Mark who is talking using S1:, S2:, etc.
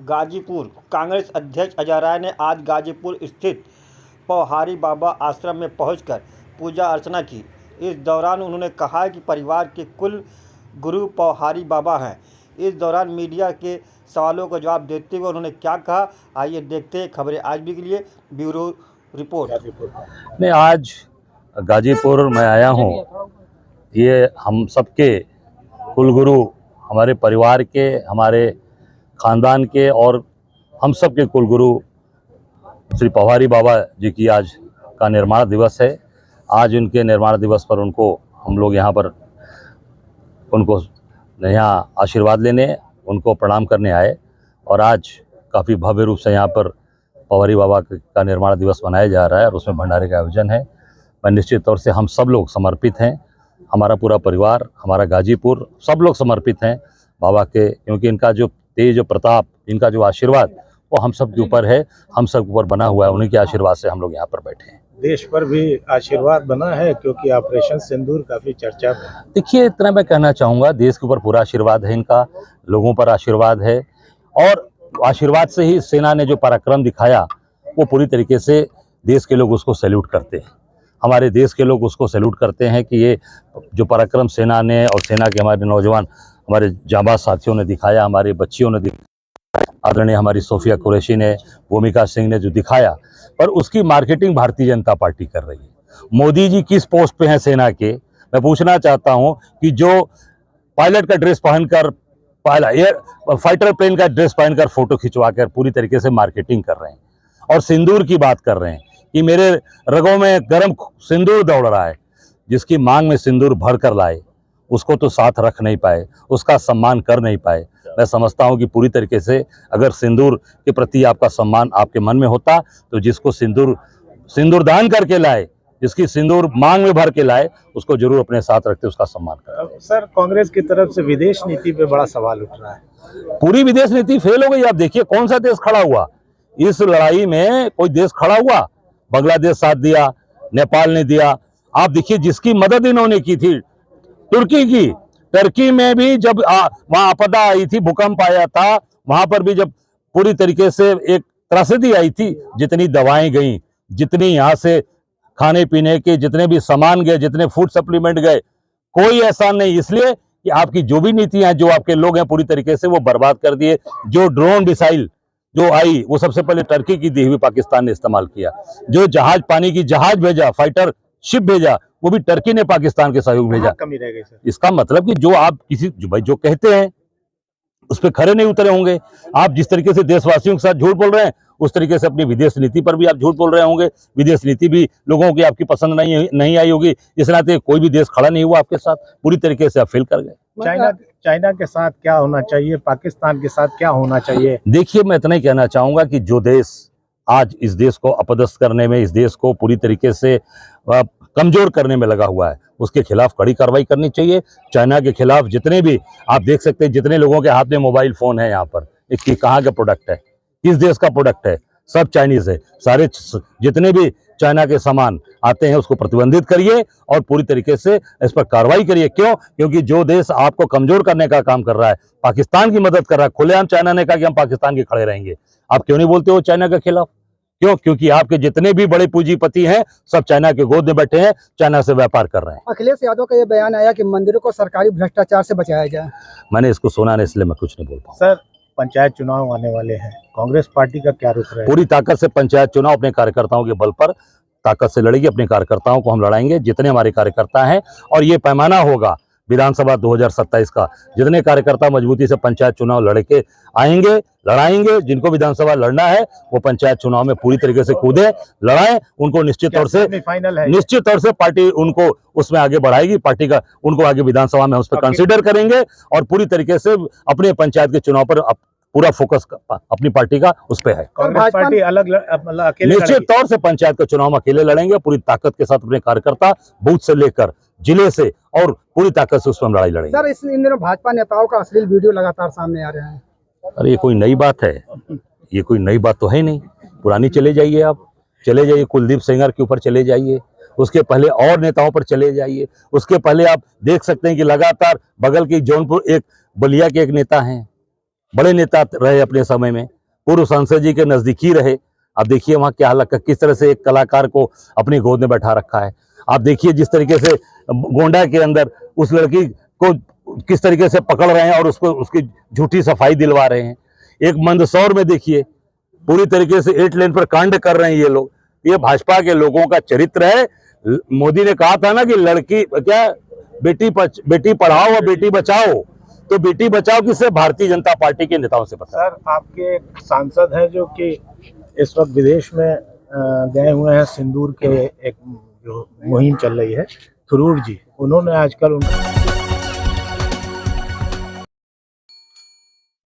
S1: गाजीपुर कांग्रेस अध्यक्ष अजय राय ने आज गाजीपुर स्थित पौहारी बाबा आश्रम में पहुंचकर पूजा अर्चना की। इस दौरान उन्होंने कहा कि परिवार के कुल गुरु पौहारी बाबा हैं। इस दौरान मीडिया के सवालों का जवाब देते हुए उन्होंने क्या कहा, आइए देखते हैं। खबरें आज भी के लिए ब्यूरो रिपोर्ट।
S2: मैं आज गाजीपुर में आया हूँ। ये हम सबके कुलगुरु, हमारे परिवार के, हमारे खानदान के और हम सब के कुलगुरु श्री पौहारी बाबा जी की आज का निर्माण दिवस है। आज उनके निर्माण दिवस पर उनको हम लोग यहाँ पर उनको यहाँ आशीर्वाद लेने, उनको प्रणाम करने आए और आज काफ़ी भव्य रूप से यहाँ पर पौहारी बाबा का निर्माण दिवस मनाया जा रहा है और उसमें भंडारे का आयोजन है। मैं निश्चित तौर से हम सब लोग समर्पित हैं, हमारा पूरा परिवार, हमारा गाजीपुर, सब लोग समर्पित हैं बाबा के, क्योंकि इनका जो तेज प्रताप, इनका जो आशीर्वाद वो हम सब के ऊपर है, हम सब के ऊपर बना हुआ है। उन्हीं के आशीर्वाद से हम लोग यहाँ पर बैठे हैं।
S3: देश पर भी आशीर्वाद बना है क्योंकि ऑपरेशन सिंदूर काफी चर्चा में।
S2: देखिए, इतना मैं कहना चाहूँगा, देश के ऊपर पूरा आशीर्वाद है इनका, लोगों पर आशीर्वाद है और आशीर्वाद से ही सेना ने जो पराक्रम दिखाया वो पूरी तरीके से देश के लोग उसको सैल्यूट करते हैं। हमारे देश के लोग उसको सैल्यूट करते हैं कि ये जो पराक्रम सेना ने और सेना के हमारे नौजवान, हमारे जाबाज साथियों ने दिखाया, हमारी बच्चियों ने दिखाया, आदरणीय हमारी सोफिया कुरैशी ने, भूमिका सिंह ने जो दिखाया, पर उसकी मार्केटिंग भारतीय जनता पार्टी कर रही है। मोदी जी किस पोस्ट पे हैं सेना के, मैं पूछना चाहता हूं कि जो पायलट का ड्रेस पहनकर, फाइटर प्लेन का ड्रेस पहनकर फोटो खिंचवाकर पूरी तरीके से मार्केटिंग कर रहे हैं और सिंदूर की बात कर रहे हैं कि मेरे रगों में गर्म सिंदूर दौड़ रहा है। जिसकी मांग में सिंदूर भर कर लाए उसको तो साथ रख नहीं पाए, उसका सम्मान कर नहीं पाए। मैं समझता हूं कि पूरी तरीके से अगर सिंदूर के प्रति आपका सम्मान आपके मन में होता तो जिसको सिंदूर दान करके लाए, जिसकी सिंदूर मांग में भर के लाए, उसको जरूर अपने साथ रखते, उसका सम्मान करते।
S3: सर, कांग्रेस की तरफ से विदेश नीति पे बड़ा सवाल उठ रहा है।
S2: पूरी विदेश नीति फेल हो गई। आप देखिए कौन सा देश खड़ा हुआ इस लड़ाई में, कोई देश खड़ा हुआ? बांग्लादेश साथ दिया, नेपाल ने दिया। आप देखिए जिसकी मदद इन्होंने की थी तुर्की की, टर्की में भी जब वहां आपदा आई थी, भूकंप आया था, वहां पर भी जब पूरी तरीके से एक त्रासदी आई थी, जितनी दवाएं गई, जितनी यहाँ से खाने पीने के जितने भी सामान गए, जितने फूड सप्लीमेंट गए, कोई ऐसा नहीं। इसलिए कि आपकी जो भी नीतियां, जो आपके लोग हैं, पूरी तरीके से वो बर्बाद कर दिए। जो ड्रोन मिसाइल जो आई वो सबसे पहले टर्की की दी हुई पाकिस्तान ने इस्तेमाल किया। जो जहाज, पानी की जहाज भेजा, फाइटर शिप भेजा, वो भी टर्की ने पाकिस्तान के सहयोग भेजा।
S3: कमी रह गई सर।
S2: इसका मतलब कि जो आप जो कहते हैं उस पर खरे नहीं उतरे होंगे। आप जिस तरीके से देशवासियों के साथ झूठ बोल रहे हैं, उस तरीके से अपनी विदेश नीति पर भी आप झूठ बोल रहे होंगे। विदेश नीति भी लोगों की आपकी पसंद नहीं आई होगी। इस नाते कोई भी देश खड़ा नहीं हुआ आपके साथ, पूरी तरीके से आप फेल कर गए।
S3: चाइना के साथ क्या होना चाहिए, पाकिस्तान के साथ क्या होना चाहिए?
S2: देखिए, मैं इतना ही कहना चाहूंगा कि जो देश आज इस देश को अपदस्थ करने में, इस देश को पूरी तरीके से कमजोर करने में लगा हुआ है, उसके खिलाफ कड़ी कार्रवाई करनी चाहिए। चाइना के खिलाफ जितने भी आप देख सकते हैं, जितने लोगों के हाथ में मोबाइल फोन है यहाँ पर, इसकी कहाँ का प्रोडक्ट है, किस देश का प्रोडक्ट है? सब चाइनीज है। सारे जितने भी चाइना के सामान आते हैं उसको प्रतिबंधित करिए और पूरी तरीके से इस पर कार्रवाई करिए। क्यों? क्योंकि जो देश आपको कमजोर करने का काम कर रहा है, पाकिस्तान की मदद कर रहा है, खुलेआम चाइना ने कहा कि हम पाकिस्तान के खड़े रहेंगे। आप क्यों नहीं बोलते हो चाइना के खिलाफ? क्यों? क्योंकि आपके जितने भी बड़े पूंजीपति हैं सब चाइना के गोद में बैठे हैं, चाइना से व्यापार कर रहे हैं।
S4: अखिलेश यादव का ये बयान आया कि मंदिरों को सरकारी भ्रष्टाचार से बचाया जाए।
S2: मैंने इसको सुना नहीं, इसलिए मैं कुछ नहीं बोल पाऊँ।
S3: सर, पंचायत चुनाव आने वाले हैं, कांग्रेस पार्टी का क्या रुख रहेगा?
S2: पूरी ताकत से पंचायत चुनाव अपने कार्यकर्ताओं के बल पर ताकत से लड़ेगी। अपने कार्यकर्ताओं को हम लड़ाएंगे, जितने हमारे कार्यकर्ता हैं, और ये पैमाना होगा विधानसभा 2027 का। जितने कार्यकर्ता मजबूती से पंचायत चुनाव लड़के आएंगे, लड़ाएंगे, जिनको विधानसभा लड़ना है वो पंचायत चुनाव में पूरी तरीके से कूदे, लड़ाएं। उनको निश्चित तौर से पार्टी उनको उसमें आगे बढ़ाएगी। पार्टी का उनको आगे विधानसभा में उस पर कंसीडर करेंगे और पूरी तरीके से अपने पंचायत के चुनाव पर पूरा फोकस अपनी पार्टी का उस पर है।
S3: कांग्रेस पार्टी अकेले
S2: निश्चित तौर से पंचायत का चुनाव अकेले लड़ेंगे, पूरी ताकत के साथ अपने कार्यकर्ता बूथ से लेकर जिले से और पूरी ताकत से उसमें लड़ाई लड़ेंगे।
S4: सर, इन दिनों भाजपा नेताओं का अश्लील वीडियो लगातार सामने आ रहे हैं।
S2: अरे ये कोई नई बात है? ये कोई नई बात तो है नहीं, पुरानी। चले जाइए, आप चले जाइए, कुलदीप सेंगर के ऊपर चले जाइए, उसके पहले और नेताओं पर चले जाइए, उसके पहले आप देख सकते हैं कि लगातार बगल की जौनपुर एक बलिया के एक नेता हैं, बड़े नेता रहे अपने समय में, पूर्व सांसद जी के नजदीकी रहे। अब देखिए वहाँ क्या हालत, किस तरह से एक कलाकार को अपनी गोद में बैठा रखा है। आप देखिए जिस तरीके से गोंडा के अंदर उस लड़की को किस तरीके से पकड़ रहे हैं और उसको उसकी झूठी सफाई दिलवा रहे हैं। एक मंदसौर में देखिए पूरी तरीके से 8 लेन पर कांड कर रहे हैं ये लोग। ये भाजपा के लोगों का चरित्र है। मोदी ने कहा था ना कि लड़की क्या बेटी पढ़ाओ और बेटी बचाओ, तो बेटी बचाओ किससे? भारतीय जनता पार्टी के नेताओं से बता।
S3: सर, आपके एक सांसद हैं जो कि इस वक्त विदेश में गए हुए हैं, सिंदूर के एक जो मुहिम चल रही है, थरूर जी, उन्होंने आजकल